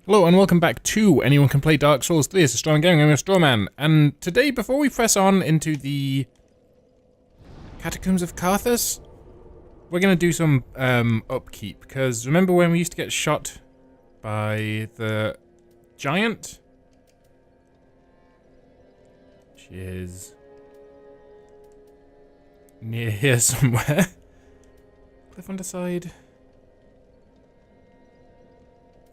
Hello and welcome back to Anyone Can Play Dark Souls 3. It's a strong game, I'm a straw man. And today, before we press on into the Catacombs of Carthus, we're going to do some upkeep. Because remember when we used to get shot by the giant? Which is near here somewhere. Cliff on the side.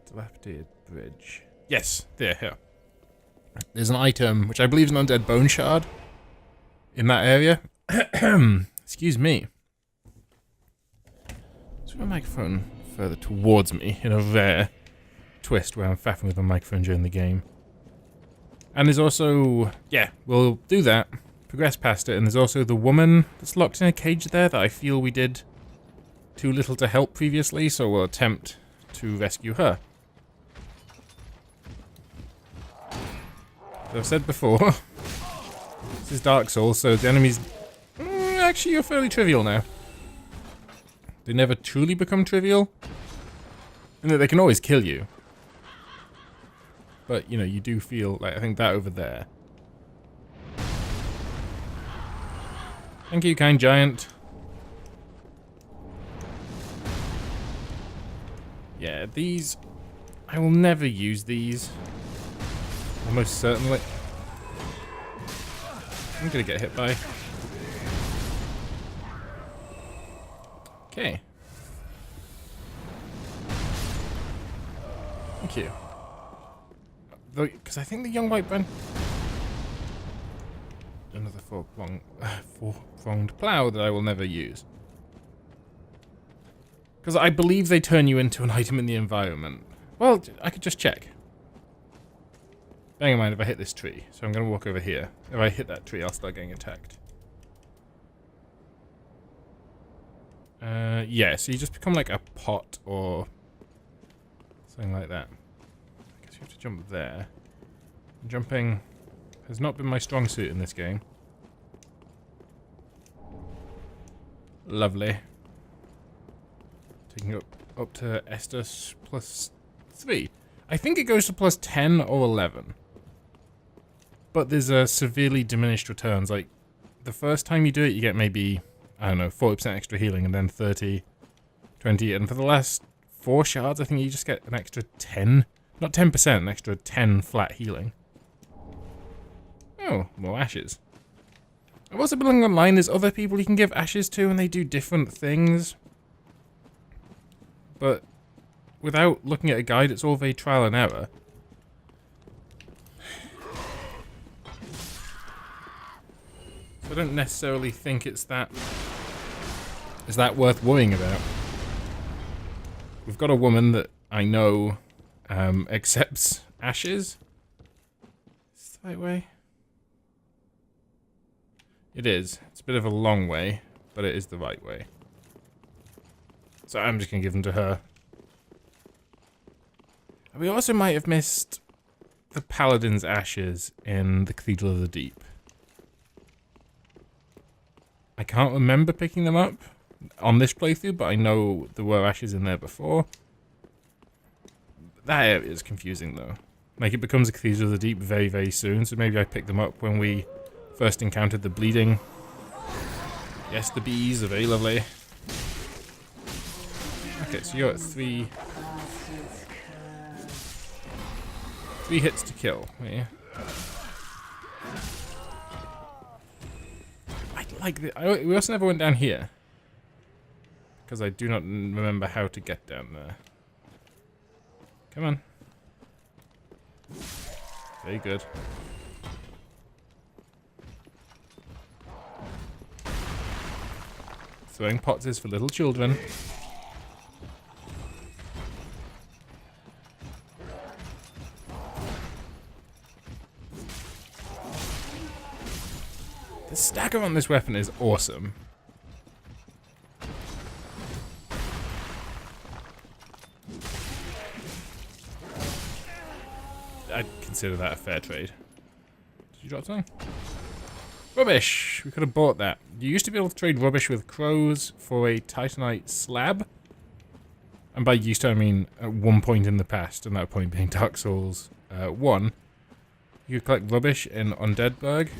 Dilapidated bridge. Yes, here. There's an item, which I believe is an undead bone shard, in that area. Excuse me. Let's put my microphone further towards me in a rare twist where I'm faffing with my microphone during the game. And there's also, yeah, we'll do that, progress past it, and there's also the woman that's locked in a cage there that I feel we did too little to help previously, so we'll attempt to rescue her. As I've said before, this is Dark Souls, so the enemies actually are fairly trivial now. They never truly become trivial, in that they can always kill you. But, you know, you do feel like, I think that over there. Thank you, kind giant. Yeah, these, I will never use these. Almost certainly. I'm gonna get hit by. Okay. Thank you. Because I think the young white band. Another four-pronged plow that I will never use. Because I believe they turn you into an item in the environment. Well, I could just check. Bearing in mind if I hit this tree, so I'm going to walk over here. If I hit that tree, I'll start getting attacked. Yeah, so you just become like a pot or something like that. I guess you have to jump there. Jumping has not been my strong suit in this game. Lovely. Taking up to Estus plus 3. I think it goes to plus 10 or 11. But there's a severely diminished returns. Like, the first time you do it, you get maybe, I don't know, 40% extra healing, and then 30, 20, and for the last 4 shards, I think you just get an extra 10. Not 10%, an extra 10 flat healing. Oh, more ashes. I've also been looking online, there's other people you can give ashes to, and they do different things. But without looking at a guide, it's all very trial and error. So I don't necessarily think it's that worth worrying about. We've got a woman that I know accepts ashes. Is this the right way? It is. It's a bit of a long way, but it is the right way. So I'm just going to give them to her. We also might have missed the Paladin's ashes in the Cathedral of the Deep. I can't remember picking them up on this playthrough, but I know there were ashes in there before. That area is confusing though. Like, it becomes a Cathedral of the Deep very, very soon, so maybe I picked them up when we first encountered the bleeding. Yes, the bees are very lovely. Okay, so you're at 3 hits to kill. Yeah. I like the. We also never went down here because I do not remember how to get down there. Come on. Very good. Throwing pots is for little children. The stagger on this weapon is awesome. I'd consider that a fair trade. Did you drop something? Rubbish! We could have bought that. You used to be able to trade rubbish with crows for a titanite slab. And by used to, I mean at one point in the past, and that point being Dark Souls 1, you could collect rubbish in Undeadburg.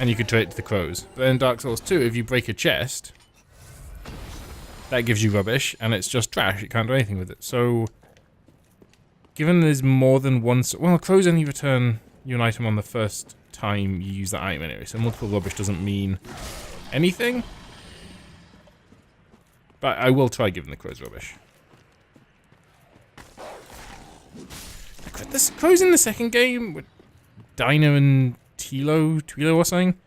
And you could trade it to the crows. But in Dark Souls 2, if you break a chest, that gives you rubbish, and it's just trash. You can't do anything with it. So, given there's more than one... Well, crows only return you an item on the first time you use that item anyway, so multiple rubbish doesn't mean anything. But I will try giving the crows rubbish. The crows in the second game, with Dinah and Twilo or something,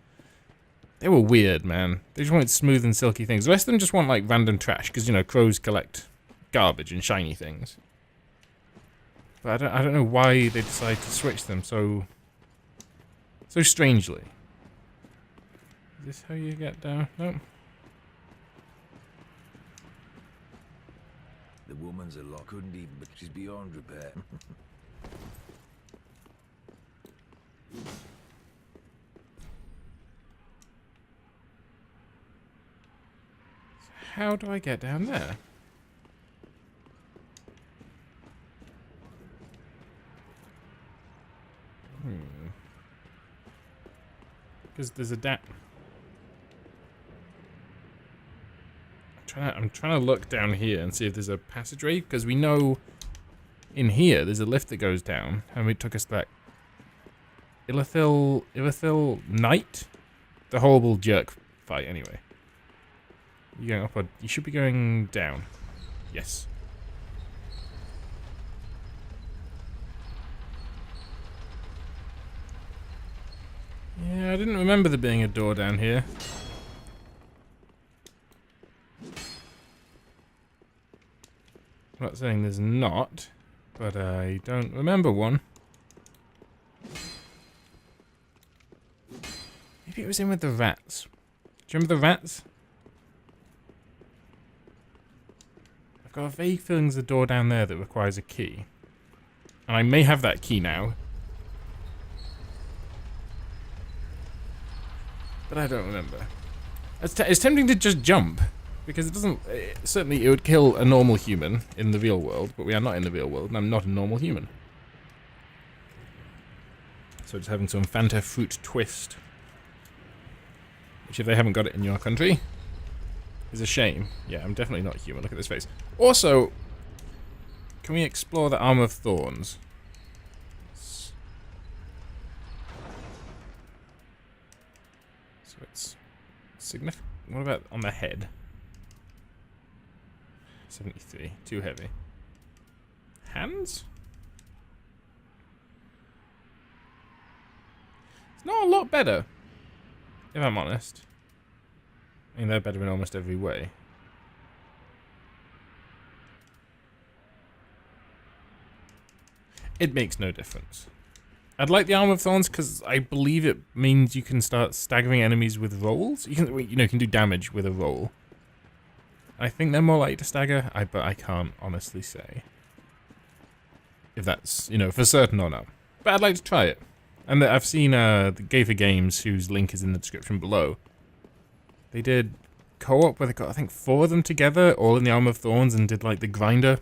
they were weird, man. They just wanted smooth and silky things. The rest of them just want, like, random trash, because, you know, crows collect garbage and shiny things. But I don't know why they decided to switch them so strangely. Is this how you get down? No. The woman's a lot. Couldn't even, but she's beyond repair. How do I get down there? Because there's a I'm trying to look down here and see if there's a passageway, because we know in here there's a lift that goes down, and it took us to that Illithil Knight? The horrible jerk fight, anyway. You going up or you should be going down. Yes. Yeah, I didn't remember there being a door down here. I'm not saying there's not, but I don't remember one. Maybe it was in with the rats. Do you remember the rats? I've got a vague feeling there's a door down there that requires a key. And I may have that key now. But I don't remember. It's tempting to just jump. Because it doesn't... certainly it would kill a normal human in the real world. But we are not in the real world, and I'm not a normal human. So it's having some Fanta fruit twist. Which, if they haven't got it in your country, is a shame. Yeah, I'm definitely not human. Look at this face. Also, can we explore the Arm of Thorns? So it's significant. What about on the head? 73. Too heavy. Hands? It's not a lot better, if I'm honest. I mean, they're better in almost every way. It makes no difference. I'd like the Arm of Thorns because I believe it means you can start staggering enemies with rolls. You can, you can do damage with a roll. I think they're more likely to stagger, but I can't honestly say if that's, for certain or not. But I'd like to try it. And I've seen the Gafer Games, whose link is in the description below. They did co-op where they got, I think, 4 of them together, all in the Arm of Thorns, and did, like, the grinder,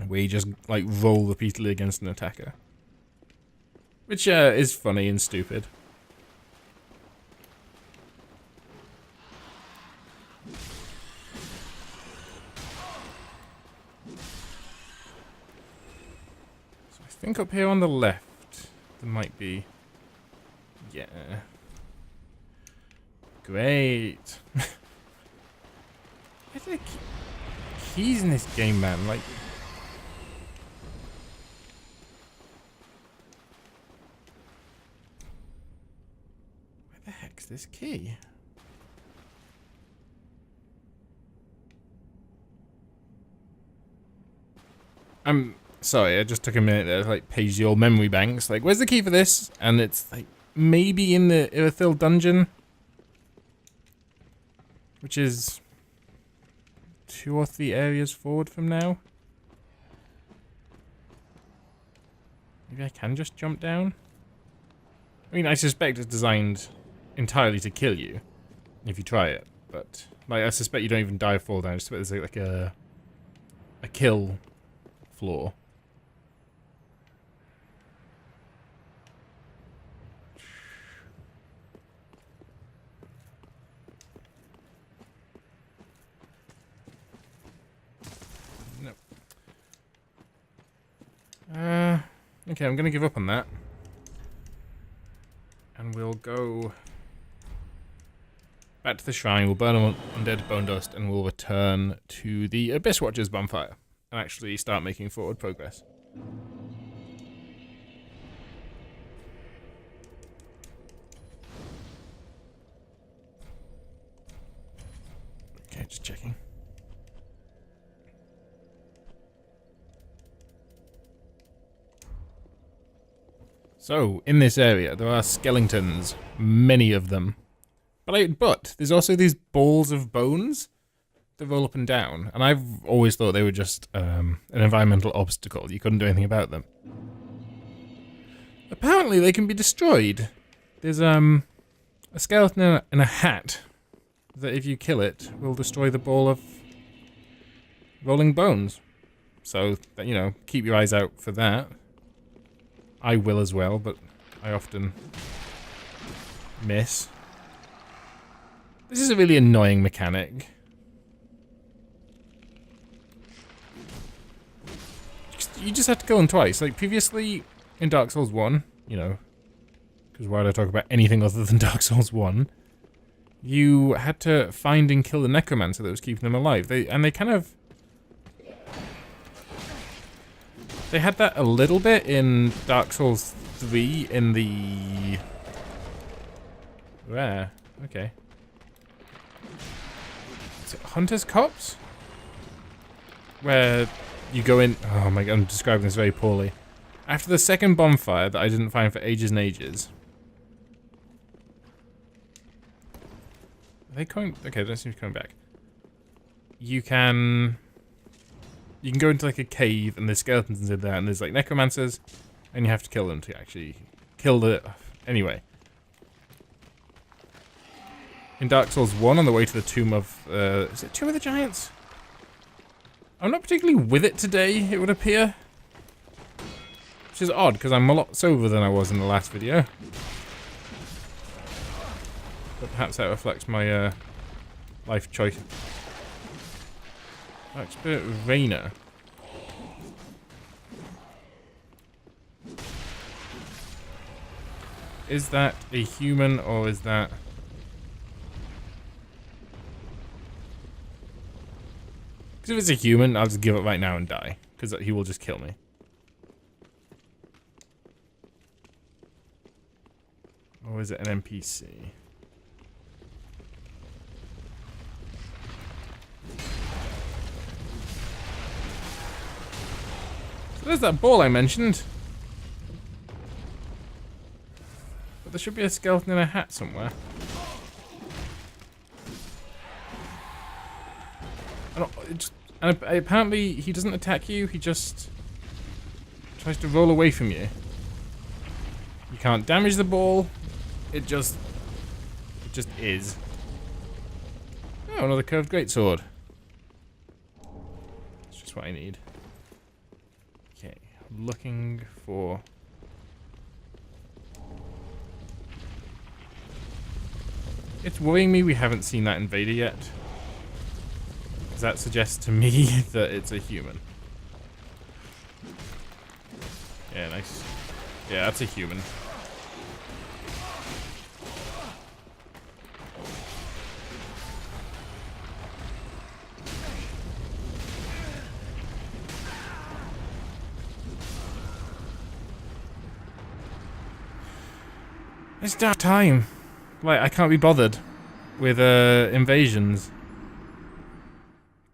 where you just, like, roll repeatedly against an attacker. Which is funny and stupid. So I think up here on the left, there might be... Yeah. Great. Why are there keys in this game, man? Like... Where the heck's this key? I'm sorry, I just took a minute there to, like, page the old memory banks. Like, where's the key for this? And it's, like, maybe in the Illithil dungeon. Which is 2 or 3 areas forward from now. Maybe I can just jump down? I mean, I suspect it's designed entirely to kill you if you try it, but Like, I suspect you don't even die or fall down. I suspect there's like a kill floor. No. Okay, I'm gonna give up on that. And we'll go back to the shrine, we'll burn undead bone dust, and we'll return to the Abyss Watcher's bonfire and actually start making forward progress. Okay, just checking. So, in this area, there are skeletons, many of them. But there's also these balls of bones that roll up and down, and I've always thought they were just an environmental obstacle. You couldn't do anything about them. Apparently, they can be destroyed. There's a skeleton in a hat that, if you kill it, will destroy the ball of rolling bones. So, you know, keep your eyes out for that. I will as well, but I often miss. This is a really annoying mechanic. You just have to kill them twice. Like, previously in Dark Souls 1, you know, because why would I talk about anything other than Dark Souls 1? You had to find and kill the necromancer that was keeping them alive. They kind of... They had that a little bit in Dark Souls 3 in the... Where? Okay. Is it Hunter's Copse? Where you go in... Oh my god, I'm describing this very poorly. After the second bonfire that I didn't find for ages and ages... Are they coming... Okay, they don't seem to be coming back. You can go into like a cave and there's skeletons in there and there's like necromancers and you have to kill them to actually kill the... Anyway. In Dark Souls 1 on the way to the Tomb of... is it Tomb of the Giants? I'm not particularly with it today, it would appear. Which is odd, because I'm a lot soberer than I was in the last video. But perhaps that reflects my life choice. Dark Spirit Rainer. Is that a human or is that... Because if it's a human, I'll just give it right now and die. Because he will just kill me. Or is it an NPC? So there's that ball I mentioned. But there should be a skeleton in a hat somewhere. And apparently he doesn't attack you, he just tries to roll away from you. You can't damage the ball, it just is. Oh, another curved greatsword. That's just what I need. Okay, I'm looking for... It's worrying me we haven't seen that invader yet. That suggests to me that it's a human. Yeah, nice. Yeah, that's a human. It's dark time. Like, I can't be bothered with invasions.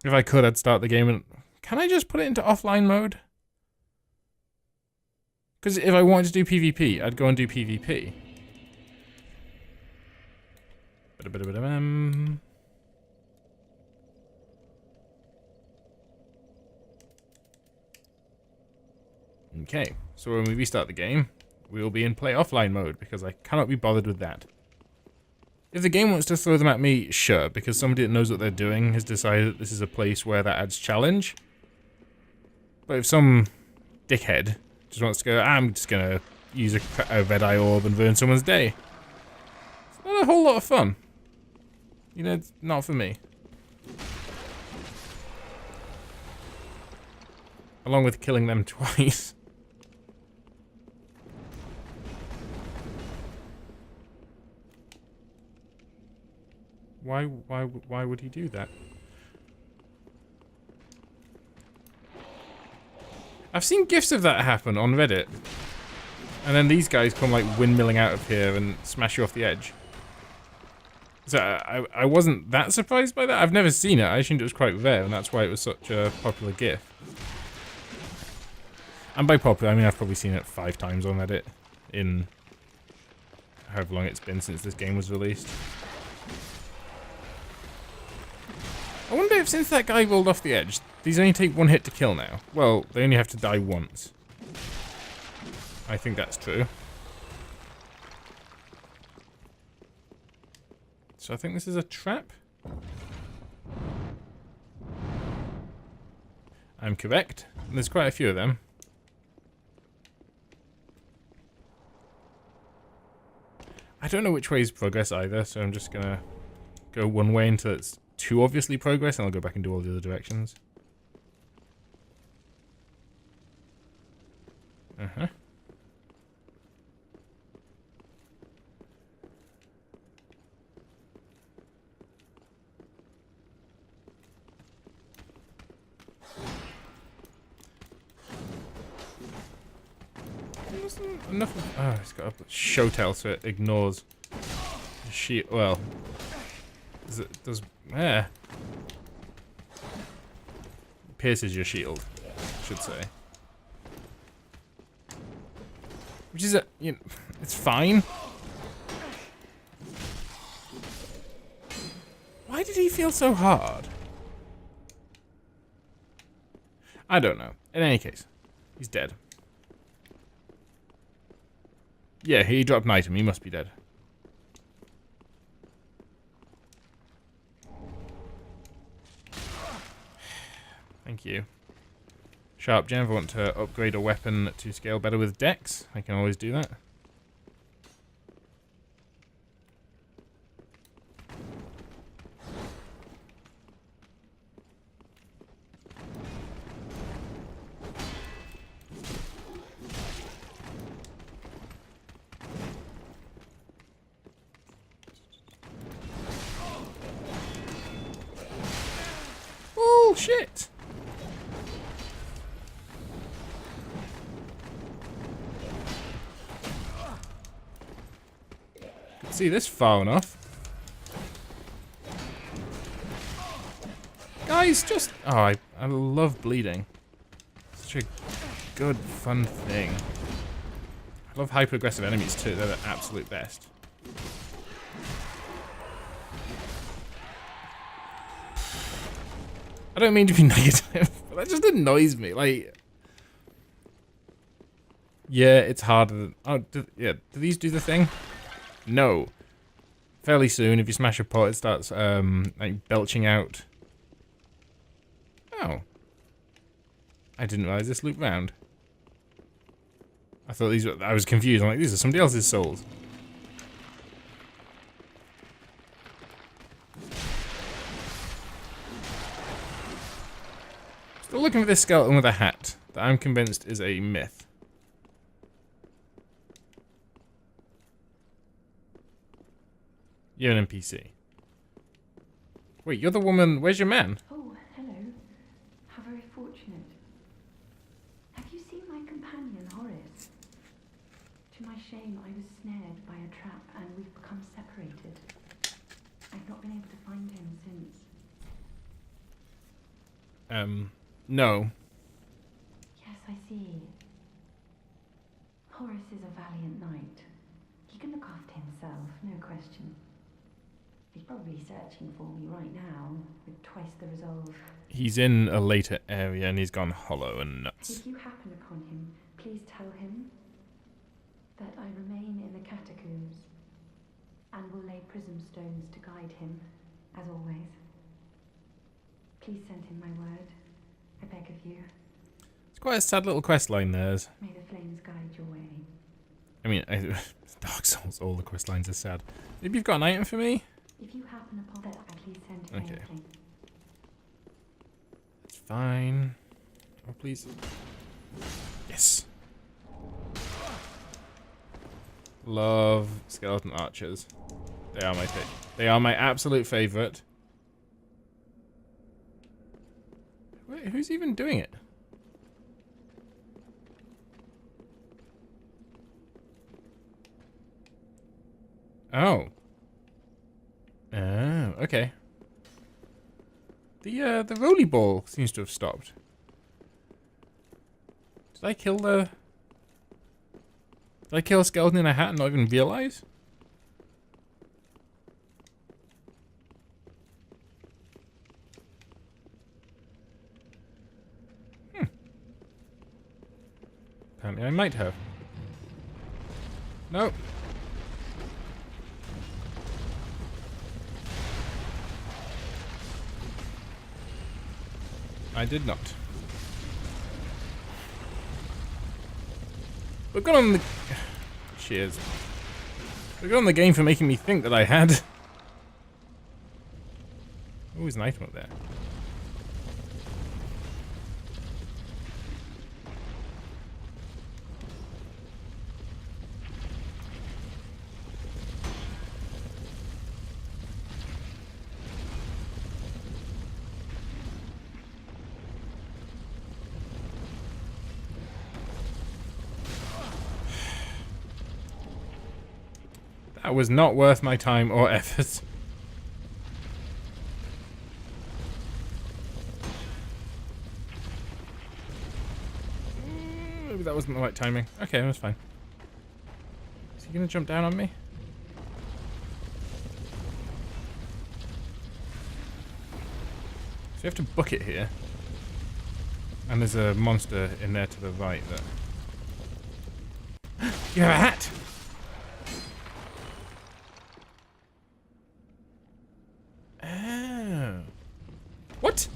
If I could, I'd start the game and... Can I just put it into offline mode? Because if I wanted to do PvP, I'd go and do PvP. Okay, so when we restart the game, we will be in play offline mode, because I cannot be bothered with that. If the game wants to throw them at me, sure, because somebody that knows what they're doing has decided that this is a place where that adds challenge. But if some dickhead just wants to go, I'm just gonna use a red eye orb and ruin someone's day, it's not a whole lot of fun. You know, it's not for me. Along with killing them twice. Why would he do that? I've seen gifs of that happen on Reddit. And then these guys come like windmilling out of here and smash you off the edge. So I wasn't that surprised by that. I've never seen it. I assumed it was quite rare and that's why it was such a popular gif. And by popular, I mean I've probably seen it 5 times on Reddit in however long it's been since this game was released. I wonder if since that guy rolled off the edge, these only take 1 hit to kill now. Well, they only have to die once. I think that's true. So I think this is a trap. I'm correct. And there's quite a few of them. I don't know which way is progress either, so I'm just gonna go one way until it's too obviously progress, and I'll go back and do all the other directions. Uh-huh. Enough of, oh, it's got a show tell so it ignores shield. Well, does pierces your shield, I should say. Which is it's fine. Why did he feel so hard? I don't know. In any case, he's dead. Yeah, he dropped an item. He must be dead. Thank you. Sharp gem. If I want to upgrade a weapon to scale better with dex, I can always do that. Oh, shit! Can see this far enough. Guys, just... Oh, I love bleeding. Such a good, fun thing. I love hyper-aggressive enemies too. They're the absolute best. I don't mean to be negative, but that just annoys me. Like, yeah, it's harder than... Oh, do these do the thing? No. Fairly soon, if you smash a pot, it starts, like, belching out. Oh. I didn't realize this looped round. I thought these were... I was confused. I'm like, these are somebody else's souls. Still looking for this skeleton with a hat that I'm convinced is a myth. You're an NPC. Wait, you're the woman. Where's your man? Oh, hello. How very fortunate. Have you seen my companion, Horace? To my shame, I was snared by a trap and we've become separated. I've not been able to find him since. No. Yes, I see. Horace is a valiant knight. He can look after himself, no question. He's probably searching for me right now, with twice the resolve. He's in a later area and he's gone hollow and nuts. If you happen upon him, please tell him that I remain in the catacombs and will lay prism stones Please send him my word. I beg of you. It's quite a sad little quest line there. May the flames guide your way. I mean, Dark Souls, all the quest lines are sad. Maybe you've got an item for me? If you happen upon it, please send him Okay. anything. It's fine. Oh, please. Yes. Love skeleton archers. They are my They are my absolute favorite. Wait, who's even doing it? Oh. Oh, okay. The rolly ball seems to have stopped. Did I kill a skeleton in a hat and not even realize? Apparently I might have. Nope. I did not. But good on the... Cheers. But good on the game for making me think that I had. Oh, there's an item up there. That was not worth my time or effort. Maybe that wasn't the right timing. Okay, that's fine. Is he gonna jump down on me? So you have to book it here. And there's a monster in there to the right that... You have a hat! Oh. What?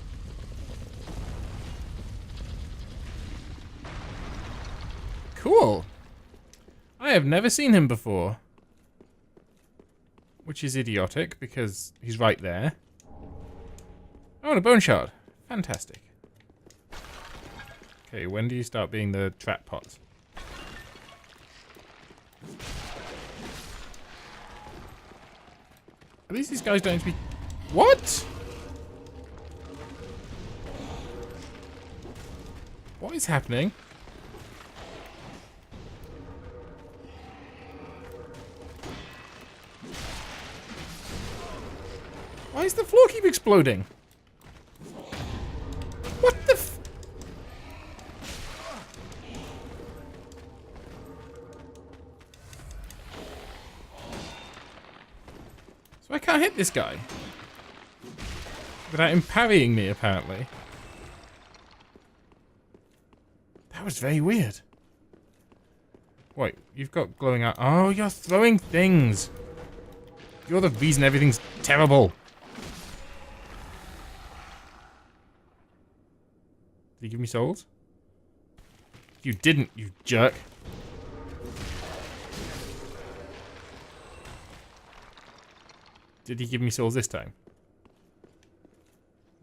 Cool. I have never seen him before. Which is idiotic, because he's right there. Oh, and a bone shard. Fantastic. Okay, when do you start being the trap pots? At least these guys don't need to be... What? What is happening? Why does the floor keep exploding? What the f... So I can't hit this guy. Without him parrying me, apparently. That was very weird. Wait, you've got glowing out. Oh, you're throwing things. You're the reason everything's terrible. Did he give me souls? You didn't, you jerk. Did he give me souls this time?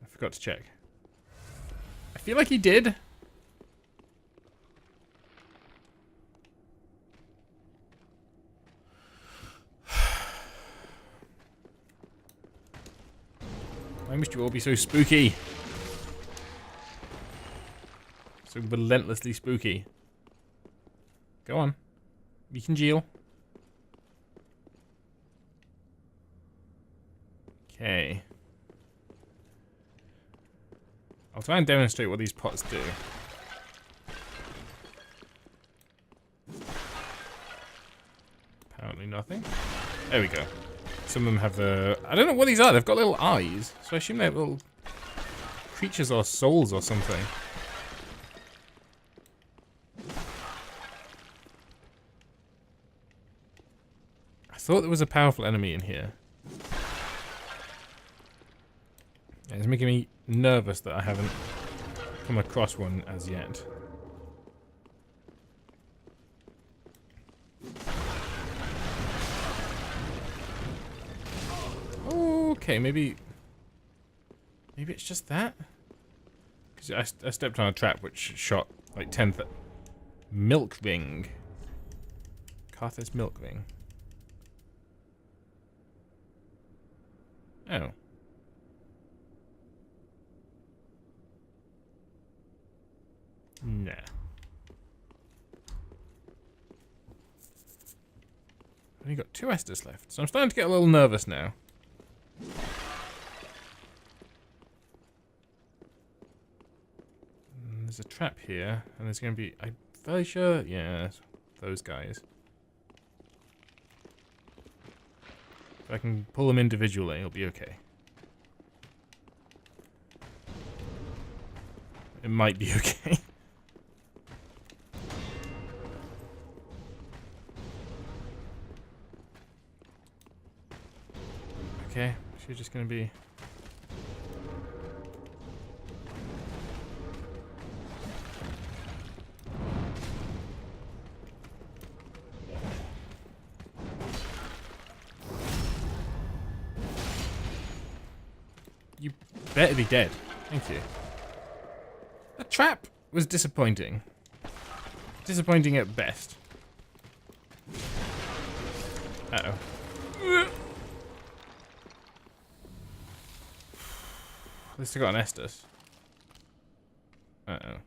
I forgot to check. I feel like he did. Why must you all be so spooky? So relentlessly spooky. Go on. We can Geel. Okay. I'll try and demonstrate what these pots do. Apparently nothing. There we go. Some of them have the... I don't know what these are. They've got little eyes. So I assume they're little creatures or souls or something. I thought there was a powerful enemy in here. There's It's making me nervous that I haven't come across one as yet. Okay, maybe it's just that? Because I stepped on a trap which shot like 10th milk ring. Carthus milk ring. Oh. Nah. Only got 2 Estus left, so I'm starting to get a little nervous now. There's a trap here, and there's going to be... I'm fairly sure... Yeah, those guys. If I can pull them individually, it'll be okay. It might be okay. Okay, she's just going to be... You better be dead. Thank you. That trap was disappointing. Disappointing at best. Uh-oh. At least I got an Estus. Uh-oh.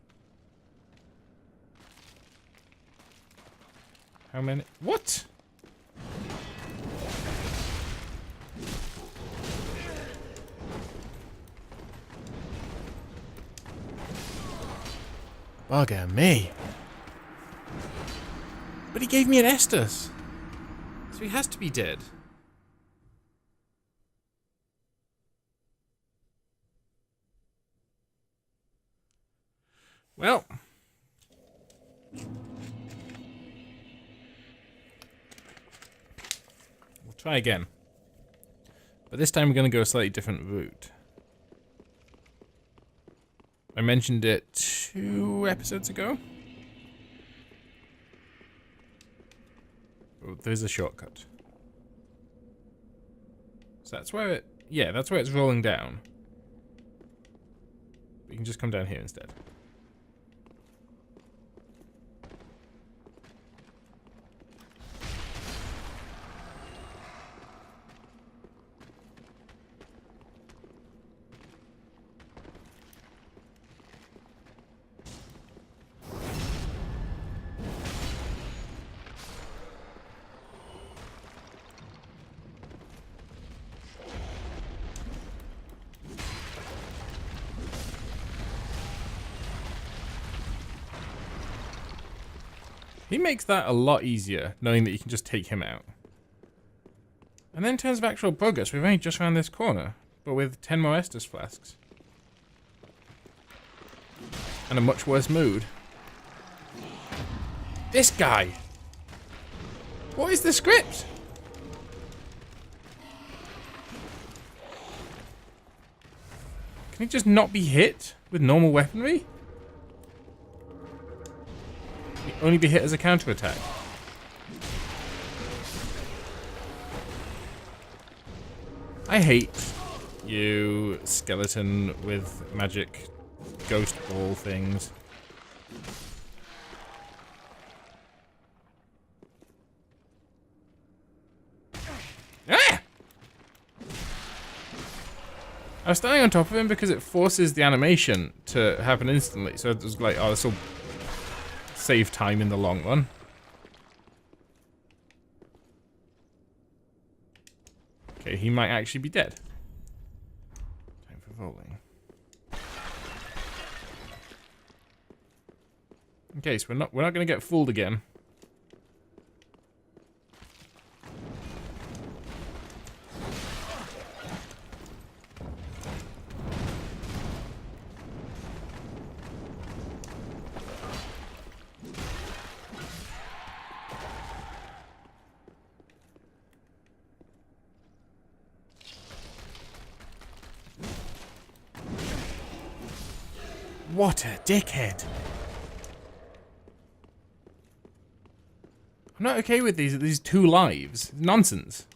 How many? What? Bugger me. But he gave me an Estus. So he has to be dead. Well. We'll try again. But this time we're going to go a slightly different route. I mentioned it 2 episodes ago. Oh, there's a shortcut. So that's where it... Yeah, that's where it's rolling down. We can just come down here instead. He makes that a lot easier, knowing that you can just take him out. And then in terms of actual progress, we've only just round this corner, but with 10 more Estus flasks. And a much worse mood. This guy! What is the script? Can he just not be hit with normal weaponry? Only be hit as a counterattack. I hate you, skeleton with magic ghost ball things. Ah! I was standing on top of him because it forces the animation to happen instantly. So it was like, oh, this will save time in the long run. Okay, he might actually be dead. Time for rolling. Okay, so we're not going to get fooled again. What a dickhead. I'm not okay with these 2 lives. Nonsense.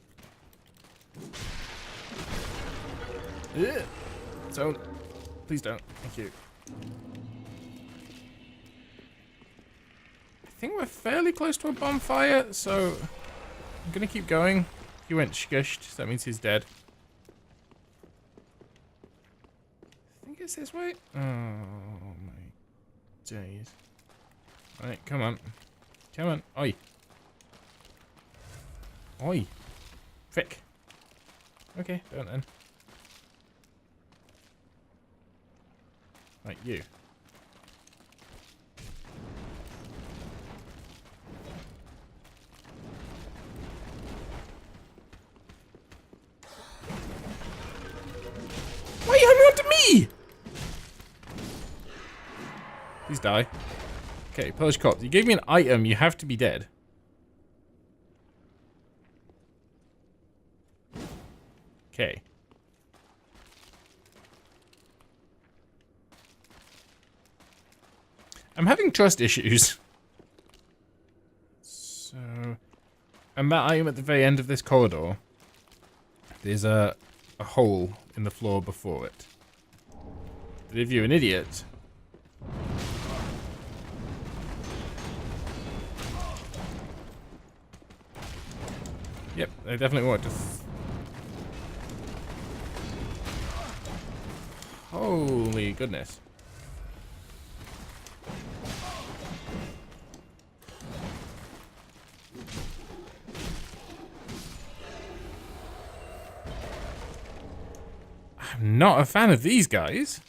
Ugh. Don't. Please don't. Thank you. I think we're fairly close to a bonfire, so I'm gonna keep going. He went skushed, so that means he's dead. I think it's this way. Oh my days. Alright, come on. Come on. Oi. Oi. Frick. Okay, don't then. Right, you. Why are you hanging on to me? Please die. Okay, Polish cop. You gave me an item, you have to be dead. Okay. I'm having trust issues. So, and that item at the very end of this corridor, there's a hole in the floor before it. But if you're an idiot, yep, they definitely want to. Holy goodness. I'm not a fan of these guys.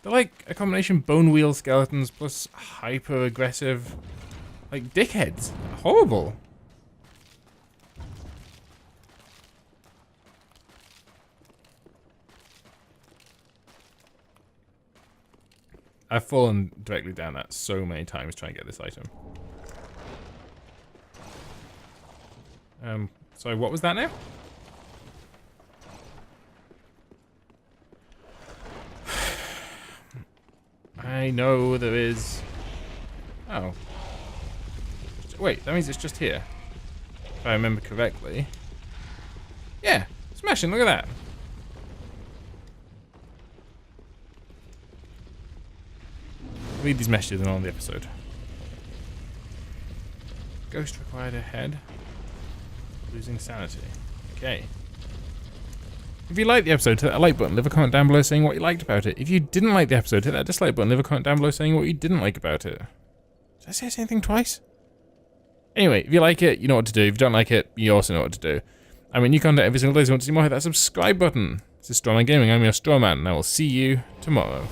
They're like a combination bone wheel skeletons plus hyper aggressive, like dickheads. Horrible. I've fallen directly down that so many times trying to get this item. Sorry, what was that now? I know there is... Oh. Wait, that means it's just here. If I remember correctly. Yeah, smashing, look at that. Read these messages on the episode. Ghost required ahead. Losing sanity. Okay. If you liked the episode, hit that like button, leave a comment down below saying what you liked about it. If you didn't like the episode, hit that dislike button, leave a comment down below saying what you didn't like about it. Did I say the same thing twice? Anyway, if you like it, you know what to do. If you don't like it, you also know what to do. I mean, new content every single day, so if you want to see more, hit that subscribe button. This is Strawman Gaming, I'm your Strawman, and I will see you tomorrow.